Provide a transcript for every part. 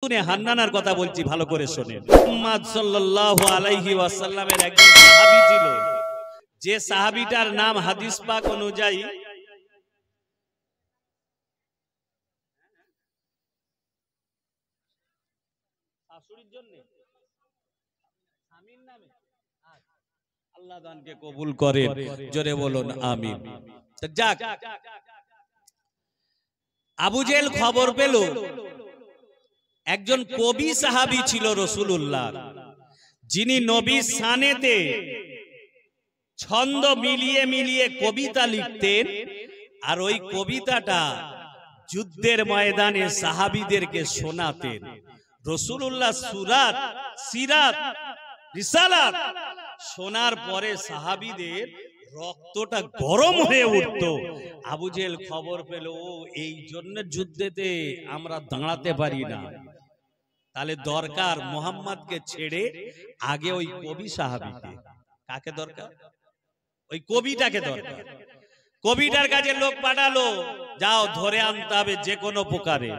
হান্নানার কথা বলছি, ভালো করে শোনেন। মুহাম্মদ সাল্লাল্লাহু আলাইহি ওয়াসাল্লামের একজন সাহাবী ছিল, যে সাহাবীটার নাম হাদিস পাক অনুযায়ী শাশুড়ির জন্য আমিন নামে। আল্লাহ দানকে কবুল করেন, জোরে বলুন আমিন। যাক, আবু জেহেল খবর পেল একজন কবি সাহাবী ছিল রাসূলুল্লাহ, যিনি নবীর শানেতে ছন্দ মিলিয়ে মিলিয়ে কবিতা লিখতেন, আর ওই কবিতাটা যুদ্ধের ময়দানে সাহাবীদেরকে শোনাতেন। রাসূলুল্লাহ সুরাত, সিরাত, রিসালাত শোনার পরে সাহাবীদের রক্তটা গরম হয়ে উঠত। আবু জেহেল খবর পেল, ও এই জন্য যুদ্ধেতে আমরা দাঁড়াতে পারি না, তাহলে দরকার মুহাম্মদকে ছেড়ে আগে ওই কবি সাহাবীকে। কাকে দরকার? ওই কবিটাকে দরকার। কবিটার কাছে লোক পাঠালো, যাও ধরে আনতে হবে যে কোনো প্রকারে।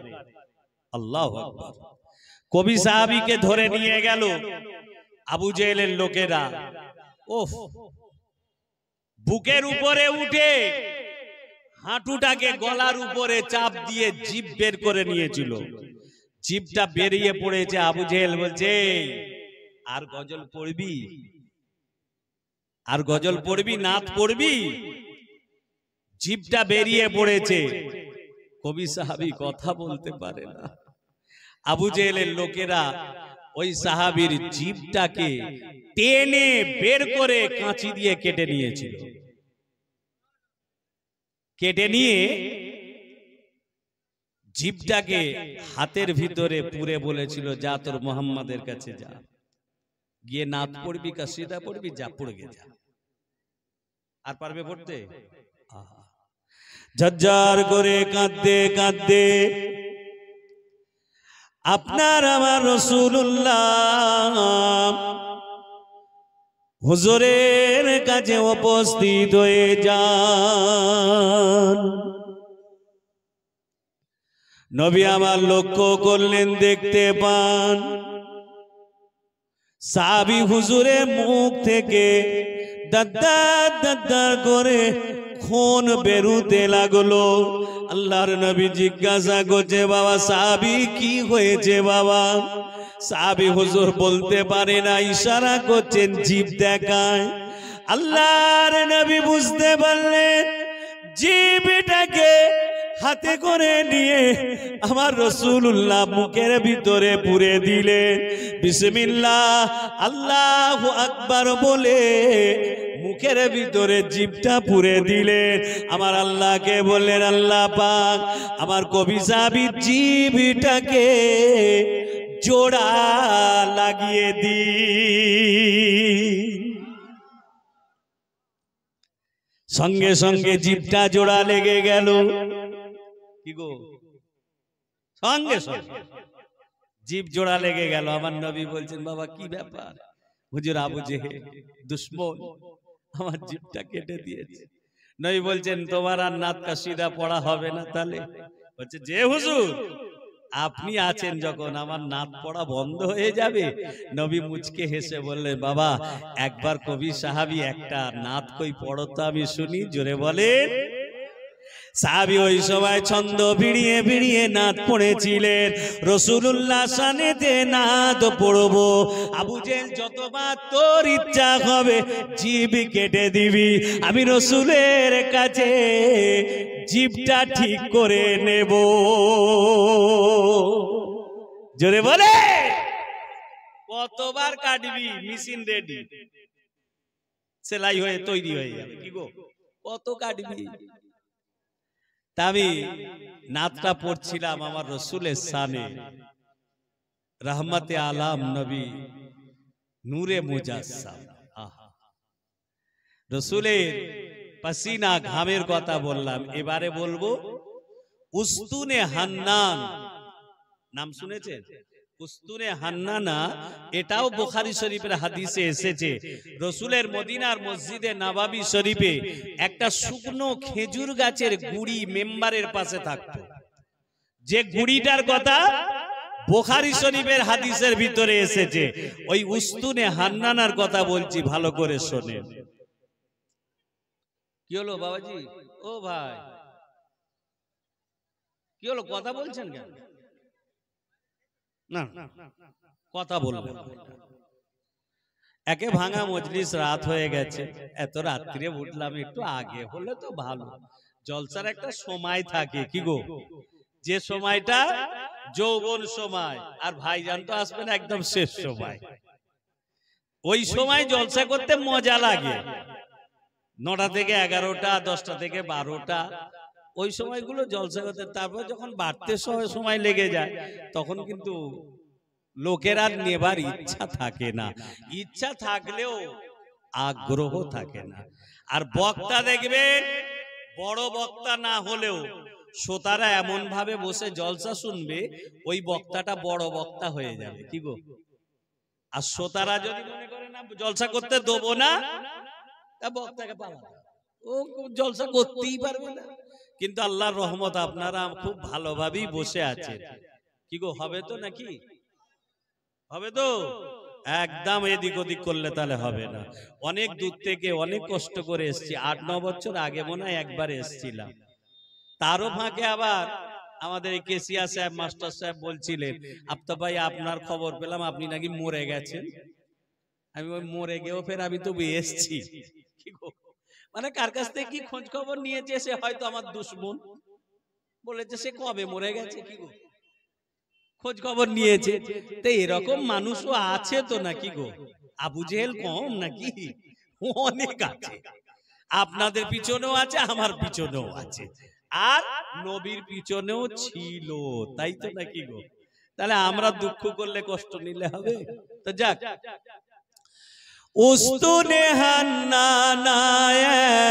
আল্লাহু আকবার। কবি সাহাবীকে ধরে নিয়ে গেল আবু জেহেলের লোকেরা। ওফ, বুকের উপরে উঠে হাঁটুটাকে গলার উপরে চাপ দিয়ে জিভ বের করে নিয়েছিল। জিভটা বেরিয়ে পড়েছে। আবু জেহেল বলছে, আর গজল পড়বি? আর গজল পড়বি? নাত পড়বি? জিভটা বেরিয়ে পড়েছে। কবি সাহাবী কথা বলতে পারে না। আবু জেহেলের লোকেরা ওই সাহাবীর জিভটাকে টেনে বের করে কাঁচি দিয়ে কেটে নিয়েছিল। কেটে নিয়ে জিভটাকে হাতের ভিতরে পুরে বলেছিল, যা তোর মুহাম্মাদের কাছে যা, গিয়ে নাত পড়বি, কাসিদা পড়বি, যা পড়ে গে যা। আর পারবে পড়তে? ঝরঝর করে কাঁদতে কাঁদতে আপনার আমার রাসূলুল্লাহ হুজুরের কাছে উপস্থিত হয়ে যান। নবী আমার লক্ষ্য করলেন, দেখতে পান সাহাবী হুজুরের মুখ থেকে দাদ্দার দাদ্দার করে খুন বেরুতে লাগলো। আল্লাহর নবী জিজ্ঞাসা করছে, বাবা সাহাবী কি হয়েছে বাবা? সাহাবী হুজুর বলতে পারে না, ইশারা করছেন, জিভ দেখায়। আল্লাহর নবী বুঝতে পারলেন, জিভটাকে হাতে করে নিয়ে আমার রাসূলুল্লাহ মুখের ভিতরে পুরে দিলেন। বিসমিল্লাহ আল্লাহু আকবার বলে মুখের ভিতরে জিভটা পুরে দিলেন। আমার আল্লাহকে বললেন, আল্লাহ পাক আমার কবি সাহাবীর জিভটাকে জোড়া লাগিয়ে দি। সঙ্গে সঙ্গে জিভটা জোড়া লেগে গেল। কি গো? সঙ্গে সঙ্গে জিভ জোড়া লেগে গেল। আমার নবী বলছেন, বাবা কি ব্যাপার? হুজুর আবু জেহেল দুশমন আমার জিভটা কেটে দিয়েছে। নবী বলছেন, তোমার আর নাত কাসিদা পড়া হবে না। তাহলে বলছে, যে হুজুর আপনি আছেন যখন, আমার নাত পড়া বন্ধ হয়ে যাবে? নবী মুচকে হেসে বললেন, বাবা একবার কবি সাহাবী একটা নাত কই পড়ো তো আমি শুনি। জোরে বলেন। সাহাবী ওই সময় ছন্দ ভিড়িয়ে ভিড়িয়ে নাত পড়েছিলেন। রাসূলুল্লাহ শানেতে নাত পড়বো। আবু জেহেল, যতবার তোর ইচ্ছা হবে জিভ কেটে দিবি, আমি রাসূলের কাছে জিভটা ঠিক করে নেব। জোরে বলে, কতবার কাটবি? মেশিন রেডি, সেলাই হয়ে তৈরি হয়ে যাবে। কি গো, কত কাটবি? আমি নাতটা পড়ছিলাম আমার রাসূলের শানে, রহমতে আলাম নবী নূরে মুজাসসাম। রাসূলের পসিনা ঘামের কথা বললাম, এবারে বলবো উস্তুনে হান্নান। নাম শুনেছেন? উস্তুনে হান্নানা, এটাও বুখারী শরীফের হাদিসে এসেছে। রাসূলের মদিনার মসজিদে নববী শরীফে একটা শুকনো খেজুর গাছের গুড়ি মেম্বারের পাশে থাকতো। যে গুড়িটার কথা বুখারী শরীফের হাদিসের ভিতরে এসেছে, ওই উস্তুনে হান্নানার কথা বলছি, ভালো করে শোনেন। কি হলো বাবাজি? ও ভাই, কি হলো, কথা বলছেন কেন? না কথা বলবেন। একে ভাঙা মজলিস, রাত হয়ে গেছে, এত রাত্রে উঠলাম, একটু আগে হলে তো ভালো। জলসার একটা সময় থাকে, কি গো, যে সময়টা যৌবন সময়, আর ভাইজান তো আসবেন একদম শেষ সময়। ওই সময় জলসা করতে মজা লাগে, 9টা থেকে 11টা, 10টা থেকে 12টা, ওই সময়গুলো জলসা করতে। তারপর যখন বাড়তে সময় লেগে যায়, তখন কিন্তু লোকের আর নেবার ইচ্ছা থাকে না, ইচ্ছা থাকলেও আগ্রহ থাকে না। আর বক্তা দেখবেন, বড় বক্তা না হলেও শ্রোতারা এমন ভাবে বসে জলসা শুনবে, ওই বক্তাটা বড় বক্তা হয়ে যাবে, কি গো। আর শ্রোতারা যদি মনে করে না জলসা করতে দেবো না, তা বক্তাকে পালাবে, ও জলসা করতেই পারবে না। কিন্তু আল্লাহর রহমত, আপনারা খুব ভালোভাবেই বসে আছে, কি গো, হবে তো নাকি? হবে তো? একদম এদিক ওদিক করলে তাহলে হবে না। অনেক দূর থেকে অনেক কষ্ট করে এসেছি, 8-9 বছর আগে মনে হয় একবার এসেছিলাম। তারও ফাঁকে আবার আমাদের এই কেসিয়া সাহেব, মাস্টার সাহেব বলছিলেন, আফতাব ভাই আপনার খবর পেলাম আপনি নাকি মরে গেছেন। আমি ওই মরে গেও ফের আমি তো এসছি, মানে কার কাছ থেকে কি খোঁজ খবর নিয়েছে, সে হয়তো আমার দুশ্মন, বলেছে সে কবে মরে গেছে, কি গো, খোঁজ খবর নিয়েছে। তো এরকম মানুষও আছে তো নাকি গো, আবু জেহেল কম নাকি, অনেক আছে। আপনাদের পিছনেও আছে, আমার পিছনেও আছে, আর নবীর পিছনেও ছিল, তাই তো নাকি গো। তাহলে আমরা দুঃখ করলে কষ্ট নিলে হবে? তো যাক, উস্তুনে হান্নানা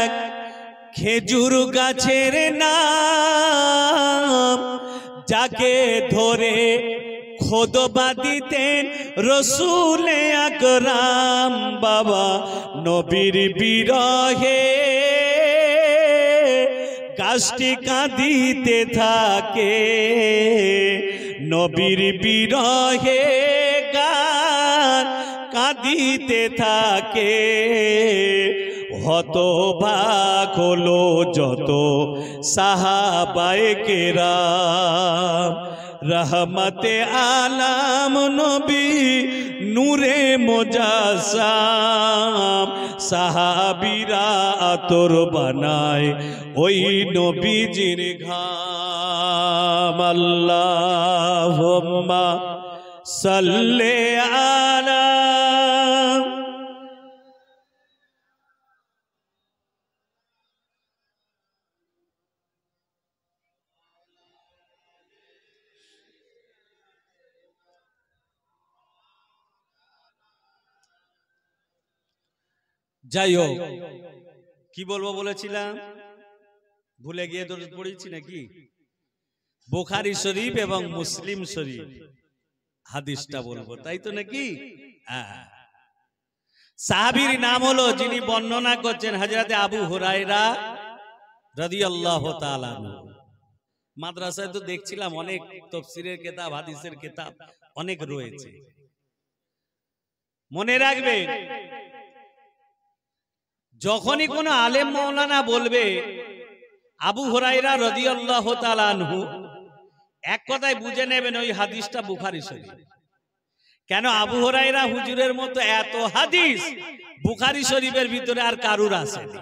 এক খেজুর গাছের নাম, যাকে ধরে খোদবা দিতেন রসুলে আকরাম। বাবা নবীর বিরহে গাছটি কাঁদিতে থাকে, নবীর বিরহে গাছ কাঁদিতে থাকে। হতভাগ হলো যত সাহাবায়ে কেরাম, রহমতে আলাম নবী নূরে মুজাসসাম। সাহাবীরা আতর বানায় ওই নবীজির ঘাম। আল্লাহুম্মা সাল্লি আলা। যাই হোক, কি বলবো বলেছিলাম, ভুলে গিয়ে তো পড়েছি নাকি। বুখারী শরীফ এবং মুসলিম শরীফ হাদিসটা বলবো, তাই তো নাকি। সাহাবীর নাম হলো, যিনি বর্ণনা করছেন, হযরতে আবু হুরায়রা রাদিয়াল্লাহু তাআলা আনহু। মাদ্রাসায় তো দেখছিলাম অনেক তাফসীরের কিতাব, হাদিসের কিতাব অনেক রয়েছে। মনে রাখবেন, যখনই কোনো আলেম মাওলানা বলবে আবু হুরায়রা রাদিয়াল্লাহু তাআলা আনহু, এক কথায় বুঝে নেবেন ওই হাদিসটা বুখারী শরীফ। কেন, আবু হুরায়রা হুজুরের মতো এত হাদিস বুখারী শরীফের ভিতরে আর কারুর আসেনি।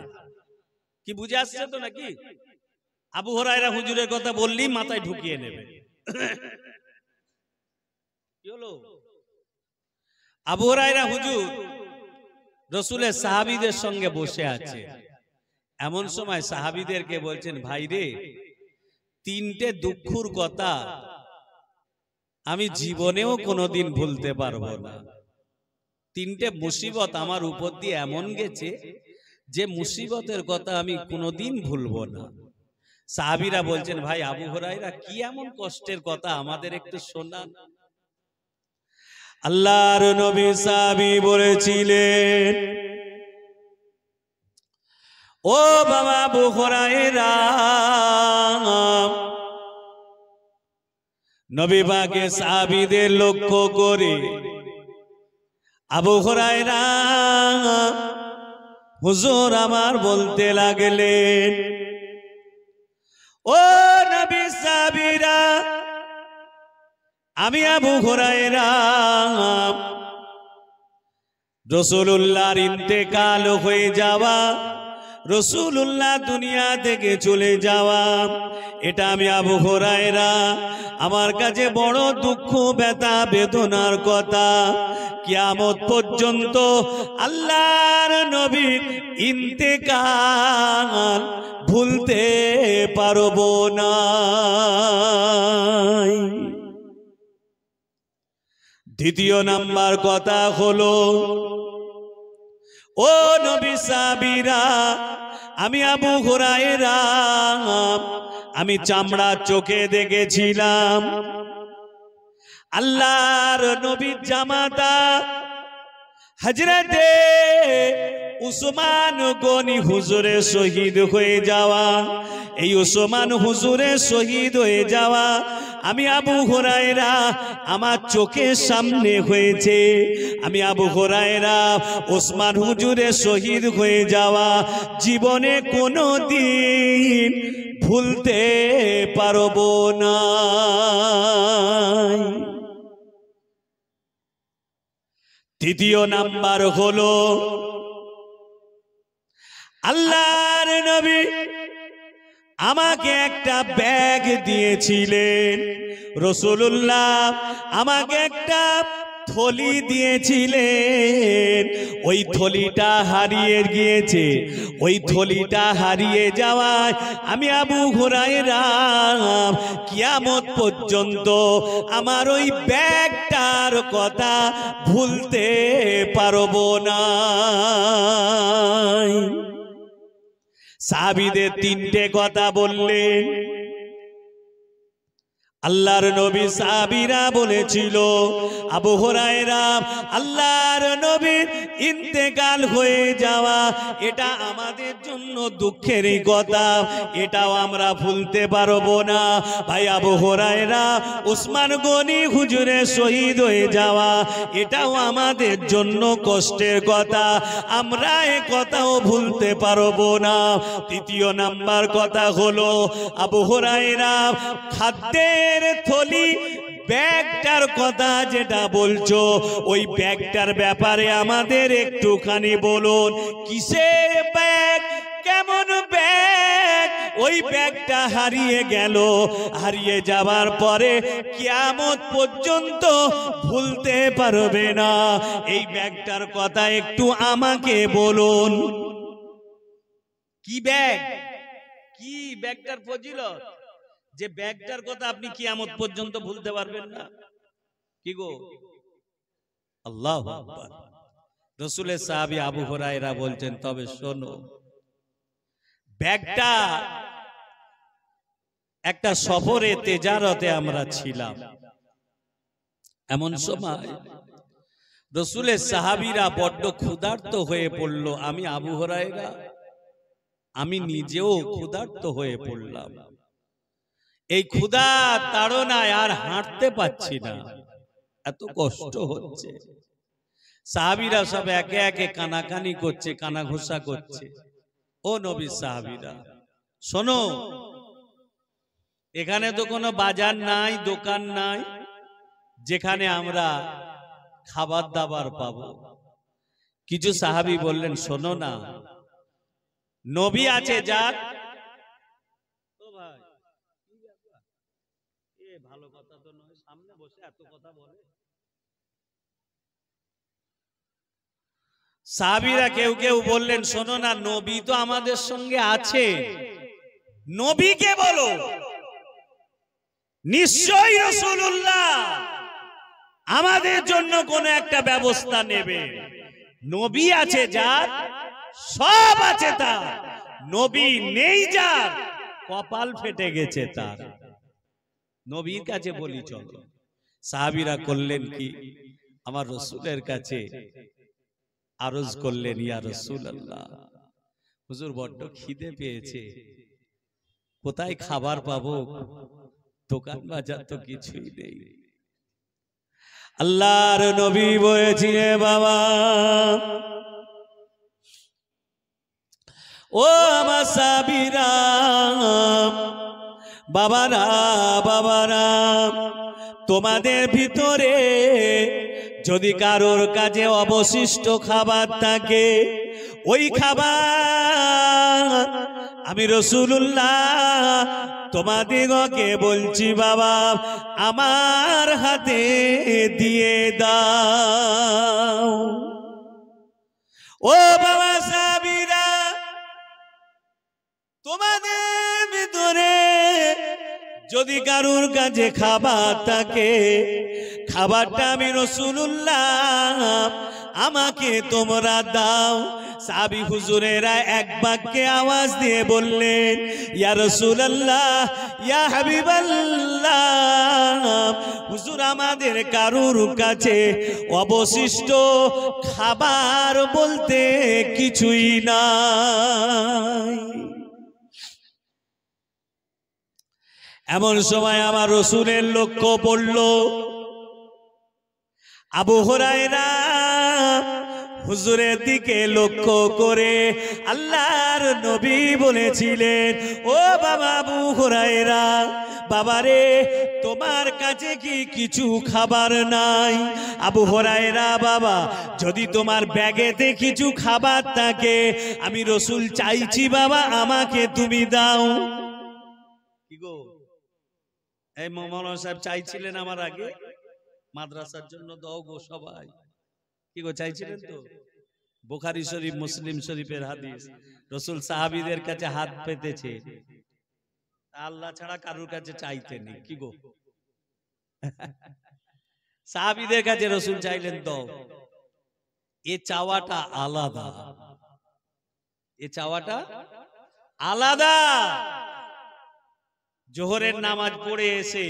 কি বুঝে আসছে তো নাকি? আবু হুরায়রা হুজুরের কথা বললেই মাথায় ঢুকিয়ে নেবে। কি হলো? আবু হুরায়রা হুজুর রাসূলের সাহাবীদের সঙ্গে বসে আছে, এমন সময় সাহাবীদেরকে বলছেন, ভাই রে, 3টে দুঃখের কথা আমি জীবনেও কোনোদিন ভুলতে পারবো না। 3টে মুসিবত আমার উপর দিয়ে এমন গেছে, যে মুসিবতের কথা আমি কোনোদিন ভুলবো না। সাহাবীরা বলছেন, ভাই আবু হুরায়রা, কি এমন কষ্টের কথা আমাদের একটু শোনান। আল্লাহর নবী সাহাবী বলেছিলেন, ও বাবা আবু হুরায়রা, নবী পাকের সাহাবীদের লক্ষ্য করে আবু হুরায়রা হুজুর আমার বলতে লাগলেন, ও নবী সাহাবীরা, আমি আবু হুরায়রা রাসূলুল্লাহর ইন্তেকাল হয়ে যাওয়া, রাসূলুল্লাহ দুনিয়া থেকে চলে যাওয়া, এটা আমি আবু হুরায়রা আমার কাছে বড় দুঃখ ব্যথা বেদনার কথা। কিয়ামত পর্যন্ত আল্লাহর নবীর ইন্তেকাল ভুলতে পারবো না। দ্বিতীয় নাম্বার কথা হলো, ও নবী সাহাবীরা, আমি আবু হুরায়রা আমি চামড়া চোখে দেখেছিলাম আল্লাহর নবীর জামাতা হযরতে উসমান গনি হুজুরে শহীদ হয়ে যাওয়া, এই উসমান হুজুরে শহীদ হয়ে যাওয়া আমি আবু হুরায়রা আমার চোখের সামনে হয়েছে। আমি আবু হুরায়রা উসমান হুজুরে শহীদ হয়ে যাওয়া জীবনে কোনোদিন ভুলতে পারবো না। তৃতীয় নাম্বার হলো, আল্লাহর নবী আমাকে একটা ব্যাগ দিয়েছিলেন, রাসূলুল্লাহ আমাকে একটা থলি দিয়েছিলেন, ওই থলিটা হারিয়ে গিয়েছে। ওই থলিটা হারিয়ে যাওয়ায় আমি আবু হুরায়রা কিয়ামত পর্যন্ত আমার ওই ব্যাগটার কথা ভুলতে পারবো না। সাহাবীদের তিনটে কথা বললেন। আল্লাহর নবী সাহাবীরা বলেছিল, আবু হুরায়রা আল্লাহর নবীর ইন্তেকাল হয়ে যাওয়া এটা আমাদের জন্য দুঃখেরই কথা, এটাও আমরা ভুলতে পারবো না। ভাই আবু হুরায়রা উসমান গনি হুজুরে শহীদ হয়ে যাওয়া এটাও আমাদের জন্য কষ্টের কথা, আমরা এ কথাও ভুলতে পারবো না। তৃতীয় নাম্বার কথা হলো, আবু হুরায়রা খাদ্যের থলি ব্যাগটার কথা যেটা বলছো ওই ব্যাগটার ব্যাপারে আমাদের একটুখানি বলুন। কিসের ব্যাগ, কেমন ব্যাগ? ওই ব্যাগটা হারিয়ে গেল, হারিয়ে যাবার পরে কিয়ামত পর্যন্ত ভুলতে পারবে না। এই ব্যাগটার কথা একটু আমাকে বলুন। কি ব্যাগ, কি ব্যাগটার ফজিলত যে ব্যাগটার কথা আপনি কিয়ামত পর্যন্ত ভুলতে পারবেন না? কি গো, আল্লাহু আকবার। রাসূলের সাহাবী আবু হুরায়রা বলছেন, তবে শোনো, ব্যাগটা একটা সফরে তেজারতে আমরা ছিলাম, এমন সময় রাসূলের সাহাবীরা বড্ড ক্ষুধার্ত হয়ে পড়ল। আমি আবু হুরায়রা আমি নিজেও ক্ষুধার্ত হয়ে পড়লাম। এই ক্ষুধা তাড়নায় আর হাঁটতে পাচ্ছি না, এত কষ্ট হচ্ছে। সাহাবীরা সব একে একে কানাকানি করছে, কানাঘুষা করছে। ও নবী সাহাবীরা শোনো, এখানে তো কোনো বাজার নাই, দোকান নাই যেখানে আমরা খাবার দাবার পাবো। কিছু সাহাবী বললেন, শোনো না, নবী আছে যার, ভালো কথা তো নয়, সামনে বসে এত কথা বলে। সাহাবীরা কেউ কেউ বললেন, শোনো না, নবী তো আমাদের সঙ্গে আছে, নবীকে বলো, নিশ্চয়ই রাসূলুল্লাহ আমাদের জন্য কোন একটা ব্যবস্থা নেবে। নবী আছে যার, সব আছে তার, নবী নেই যার, কপাল ফেটে গেছে তার। নবীর কাছে বলি চলো। সাহাবীরা করলেন কি, আমার রাসূলের কাছে আরজ করলেন, ইয়া রাসূলুল্লাহ, হুজুর বড্ড খিদে পেয়েছে, কোথায় খাবার পাবো? দোকান বাজার তো কিছুই নেই। আল্লাহর নবী বলেছিলেন বাবা, ও আমার সাহাবীরা, বাবারা বাবারা, তোমাদের ভিতরে যদি কারোর কাছে অবশিষ্ট খাবার থাকে, ওই খাবার আমি রাসূলুল্লাহ তোমাদিগকে বলছি বাবা আমার হাতে দিয়ে দাও। ও বাবা সাহাবীরা, তোমাদের ভিতরে যদি কারোর কাছে খাবার থাকে, খাবারটা আমি রাসূলুল্লাহ আমাকে তোমরা দাও। সাহাবী হুজুরেরা এক বাক্যে আওয়াজ দিয়ে বললেন, ইয়া রাসূলুল্লাহ, ইয়া হাবিবাল্লাহ, হুজুর আমাদের কারোর কাছে অবশিষ্ট খাবার বলতে কিছুই নাই। এমন সময় আমার রাসূলের লক্ষ্য পড়ল, আবু হুরায়রা হুজুরের দিকে লক্ষ্য করে আল্লাহর নবী বলেছিলেন, ও বাবা আবু হুরায়রা, বাবারে তোমার কাছে কি কিছু খাবার নাই? আবু হুরায়রা, বাবা যদি তোমার ব্যাগেতে কিছু খাবার থাকে, আমি রাসূল চাইছি বাবা আমাকে তুমি দাও। কি গো, এই মৌলানা সাহেব চাইছিলেন আমার আগে মাদ্রাসার জন্য দাও গো সবাই, কি গো চাইছিলেন তো? বুখারী শরীফ মুসলিম শরীফের হাদিস, রাসূল সাহাবীদের কাছে হাত পেতেছে, আল্লাহ ছাড়া কারোর কাছে চাইতেনি। কি গো, সাহাবীদের কাছে রাসূল চাইলেন দাও। এ চাওয়াটা আলাদা, এ চাওয়াটা আলাদা। জোহরের নামাজ পড়ে এসে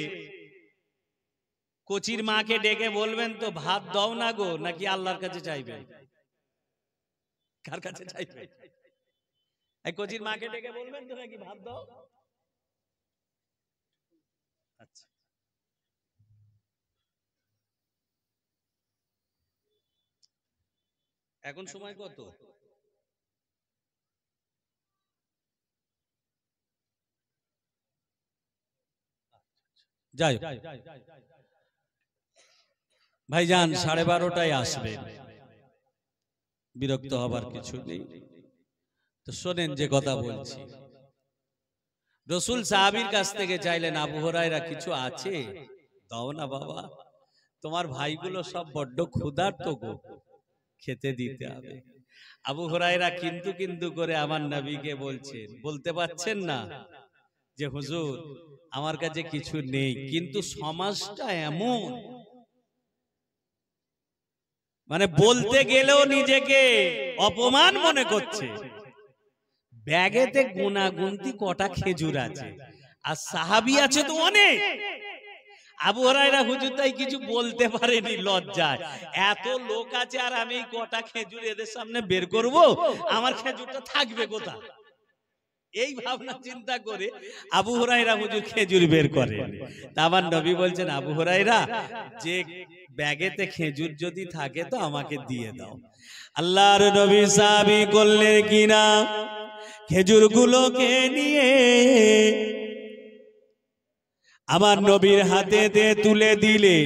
কোচির মাকে ডেকে বলবেন তো ভাত দাও না গো, নাকি আল্লাহর কাছে চাইবেন? কার কাছে চাইবেন? এই কোচির মাকে ডেকে বলবেন তো নাকি ভাত দাও? আচ্ছা, এখন সময় কত? যাই ভাইজান, 12:30টায় আসবেন, বিরক্ত হবার কিছু নেই। তো শোনেন যে কথা বলছি, রাসূল সাহাবীর কাছ থেকে চাইলেন, আবু হুরায়রা কিছু আছে? দাও না বাবা, তোমার ভাইগুলো সব বড্ড ক্ষুধার্ত গো, খেতে দিতে হবে। আবু হুরায়রা কিন্তু কিন্তু করে আমার নবীকে বলছেন, বলতে পারছেন না যে হুজুর আমার কাছে কিছু নেই, কিন্তু সমাজটা এমন, মানে বলতে গেলেও নিজেকে অপমান মনে করছে। ব্যাগেতে গুনাগুনতি কটা খেজুর আছে, আর সাহাবী আছে তো অনেক। আবু হুরায়রা হুজুর তাই কিছু বলতে পারেনি লজ্জায়, এত লোক আছে আর আমি কটা খেজুর এদের সামনে বের করব, আমার খেজুরটা থাকবে কোথায়? এই ভাবনা চিন্তা করে আবু হুরায়রা হুজুর খেজুর বের করেন। তা আমার নবী বলছেন, আবু হুরায়রা যে ব্যাগেতে খেজুর যদি থাকে তো আমাকে দিয়ে দাও। আল্লাহর নবী সাহাবী করলেন কিনা, খেজুরগুলোকে নিয়ে আমার নবীর হাতে তুলে দিলে,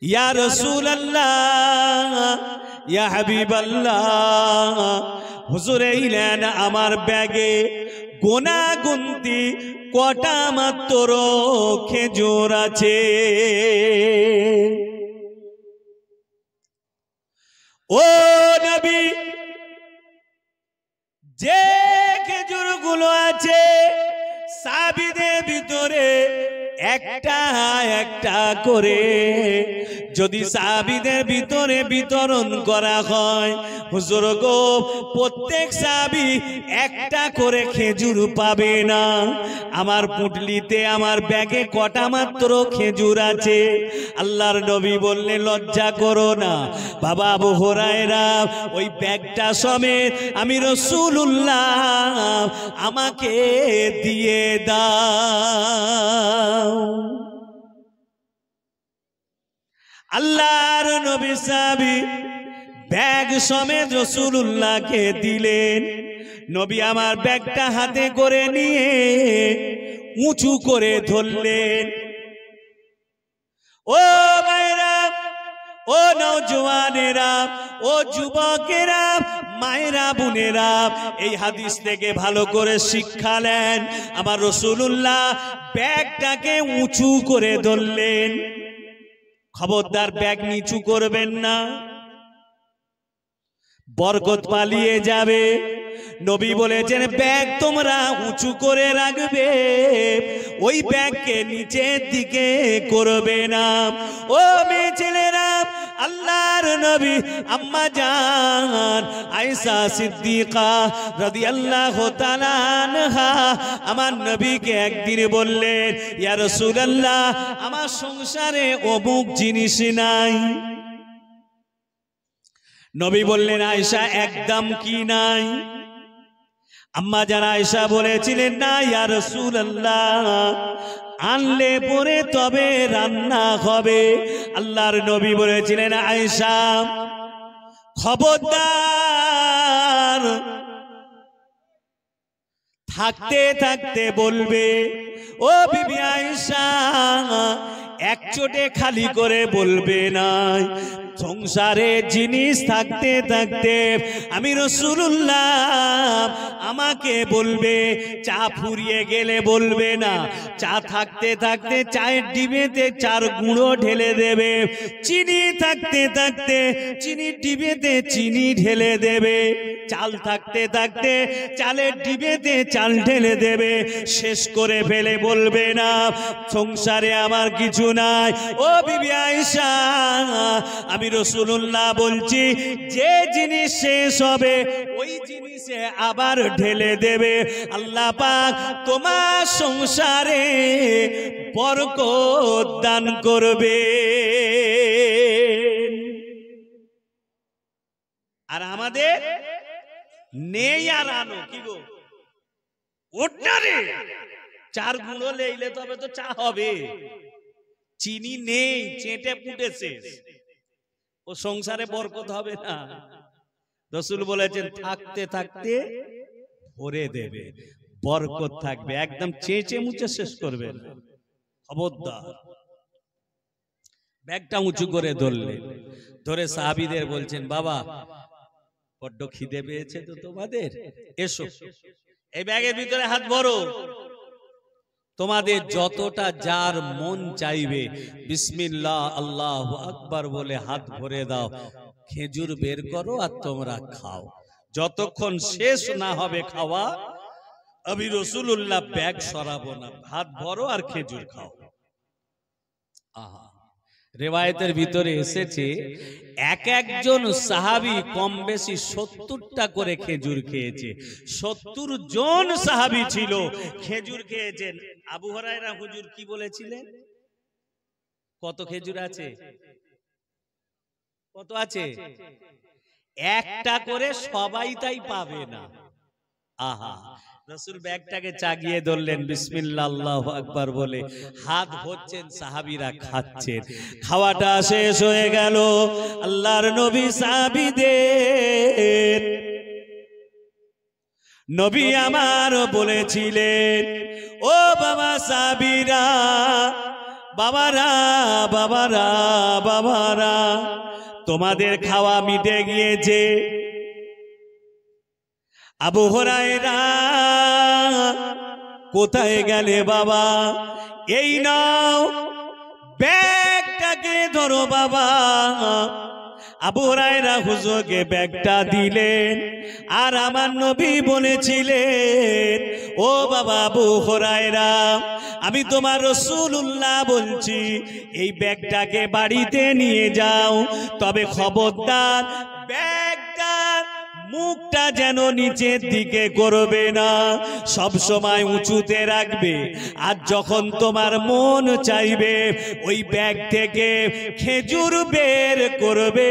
ইয়া রাসূলুল্লাহ, ইয়া হাবিবাল্লাহ, হুজুর এইলেন আমার ব্যাগে গোনাগুনতি কটা মাত্র খেজুর আছে। ও নবী, যে খেজুরগুলো আছে সাহাবীদের ভিতরে একটা একটা করে যদি সাহাবীদের ভিতরে বিতরণ করা হয়, হুজুর গো প্রত্যেক সাহাবী একটা করে খেজুর পাবে না। আমার পুটলিতে আমার ব্যাগে কটা মাত্র খেজুর আছে। আল্লাহর নবী বললেন লজ্জা করো না বাবা আবু হুরায়রা, ওই ব্যাগটা সমেত আমি রাসূলুল্লাহ আমাকে দিয়ে দাও। আল্লাহর নবী সাহাবী ব্যাগ সমেত রাসূলুল্লাহকে দিলেন। নবী আমার ব্যাগটা হাতে করে নিয়ে উঁচু করে ধরলেন। ও ভাইরা, ও নওজওয়ানেরা, ও যুবকেরা, মায়েরা, বোনেরা, এই হাদিস থেকে ভালো করে শিক্ষা নেন। আমার রাসূলুল্লাহ ব্যাগটাকে উঁচু করে ধরলেন। খবরদার ব্যাগ নিচু করবেন না, বরকত পালিয়ে যাবে। নবী বলেছেন ব্যাগ তোমরা উঁচু করে রাখবে, ওই ব্যাগকে নিচের দিকে করবে না। ও মেয়ে ছেলেরা, আল্লাহর নবী আম্মা জান আয়েশা সিদ্দিকা রাদিয়াল্লাহু তাআলা আনহা আমার নবীকে একদিন বললেন, ইয়া রাসূলুল্লাহ আমার সংসারে অমুক জিনিস নাই। নবী বললেন আয়েশা একদম কি নাই? আম্মা জান আয়েশা বলেছিলেন না ইয়া রাসূলুল্লাহ, আনলে পরে তবে রান্না হবে। আল্লাহর নবী বলেছিলেন আয়েশা খবরদার থাকতে থাকতে বলবে। ও বিবি আয়েশা এক চোটে খালি করে বলবে না। সংসারে জিনিস থাকতে থাকতে আমি রাসূলুল্লাহ আমাকে বলবে। চা ফুরিয়ে গেলে বলবে না, চা থাকতে থাকতে চায়ের ডিবেতে চার গুঁড়ো ঢেলে দেবে। চিনি থাকতে থাকতে চিনির ডিবেতে চিনি ঢেলে দেবে। চাল থাকতে থাকতে চালের ডিবেতে চাল ঢেলে দেবে। শেষ করে ফেলে বলবে না সংসারে আমার কিছু নাই। ও বিবি আয়েশা আমি রাসূলুল্লাহ বলছি যে জিনিস শেষ হবে ওই জিনিসে আবার ঢেলে দেবে। আল্লাহ পাক তোমার সংসারে বরকত দান করবে। আর আমাদের নেই আর আনো কি গো ওটারে চার গুঁড়ো লেইলে তবে তো চা হবে। চিনি নেই, চেটে পুটেছে, ও সংসারে বরকত হবে না। রাসূল বলেছেন থাকতে থাকতে ভরে দেবে, বরকত থাকবে, একদম চেঁচে মুচে শেষ করবে না। খবরদার। ব্যাগটা উঁচু করে ধরলেন, ধরে সাহাবীদের বলছেন বাবা বড্ড খিদে পেয়েছে তো তোমাদের, এসো এই ব্যাগের ভিতরে হাত ভরো। তোমাদের যতটা যার মন চাইবে বিসমিল্লাহ আল্লাহু আকবার বলে হাত ভরে দাও, খেজুর বের করো আর তোমরা খাও। যতক্ষণ শেষ না হবে খাওয়া আমি রাসূলুল্লাহ ব্যাগ সরাবো না, হাত ভরো আর খেজুর খাও। আহা, রিওয়ায়াতের ভিতরে এসেছে এক একজন সাহাবী কম বেশি 70টা করে খেজুর খেয়েছে। 70 জন সাহাবী ছিল, খেজুর খেয়েছেন। আবু হুরায়রা হুজুর কি বলেছিলেন? কত খেজুর আছে? কত আছে? একটা করে সবাই তাই পাবে না। আহা, রাসূল ব্যাগটাকে চাগিয়ে ধরলেন, বিসমিল্লাহ আল্লাহু আকবার বলে হাত ভরছেন, সাহাবীরা খাচ্ছেন। খাওয়াটা শেষ হয়ে গেল। আল্লাহর নবী সাহাবীদের নবী আমার বলেছিলেন ও বাবা সাহাবীরা, বাবারা বাবারা বাবারা তোমাদের খাওয়া মিটে গিয়েছে। আবু হুরায়রা কোথায় গেলে বাবা? এই নাও ব্যাগটাকে ধরো বাবা, আবু হুরায়রা হুজুরকে ব্যাগটা দিলেন আর আমার নবী বলেছিলেন, ও বাবা আবু হুরায়রা, আমি তোমার রাসূলুল্লাহ বলছি এই ব্যাগটাকে বাড়িতে নিয়ে যাও, তবে খবরদার ব্যাগটা মুখটা যেন নিচের দিকে করবে না, সব সময় উঁচুতে রাখবে। আর যখন তোমার মন চাইবে ওই ব্যাগ থেকে খেজুর বের করবে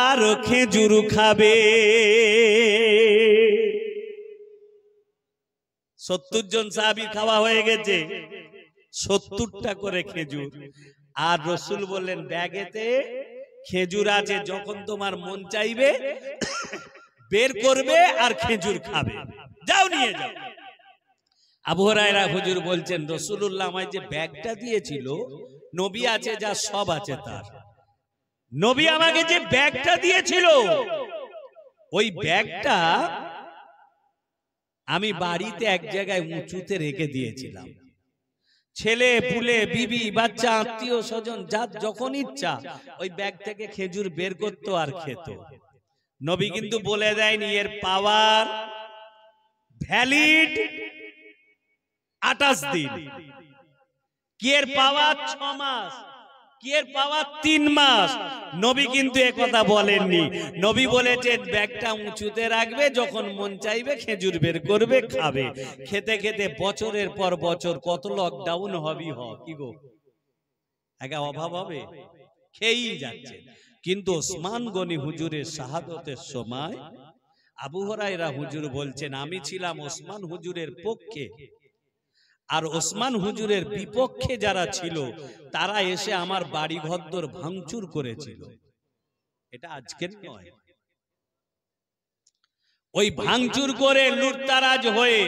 আর খেজুর খাবে। 70 জন সাহাবী খাওয়া হয়ে গেছে, 70টা করে খেজুর। আর রাসূল বললেন ব্যাগেতে খেজুর আছে, যখন তোমার মন চাইবে বের করবে আর খেজুর খাবে, যাও নিয়ে যাও। আবু হুরায়রা হুজুর বলছেন, রাসূলুল্লাহ আমায় যে ব্যাগটা দিয়েছিল, নবী আছে যা সব আছে তার, নবী আমাকে যে ব্যাগটা দিয়েছিল ওই ব্যাগটা আমি বাড়িতে এক জায়গায় উঁচুতে রেখে দিয়েছিলাম। ছেলে পুলে বিবি বাচ্চা আত্মীয় স্বজন যার যখন ইচ্ছা ওই ব্যাগ থেকে খেজুর বের করতো আর খেত। নবী কিন্তু বলে দেয়নি এর পাওয়ার ভ্যালিড 28 দিন, কি এর পাওয়ার 6 মাস, কি এর পাওয়ার 3 মাস। নবী কিন্তু এ কথা বলেননি। নবী বলেছেন ব্যাগটা উঁচুতে রাখবে, যখন মন চাইবে খেজুর বের করবে খাবে। খেতে খেতে বছরের পর বছর কত লকডাউন হবি কি গো, একা অভাব হবে, খেয়েই যাচ্ছে। কিন্তু ওসমান গনি হুজুরের শাহাদতের সময় আবু হুরায়রা হুজুর বলছেন আমি ছিলাম ওসমান হুজুরের পক্ষে, আর ওসমান হুজুরের বিপক্ষে যারা ছিল তারা এসে আমার বাড়ি ঘরদোর ভাঙচুর করেছিল। এটা আজকের নয়, ওই ভাঙচুর করে লুটতারাজ হয়ে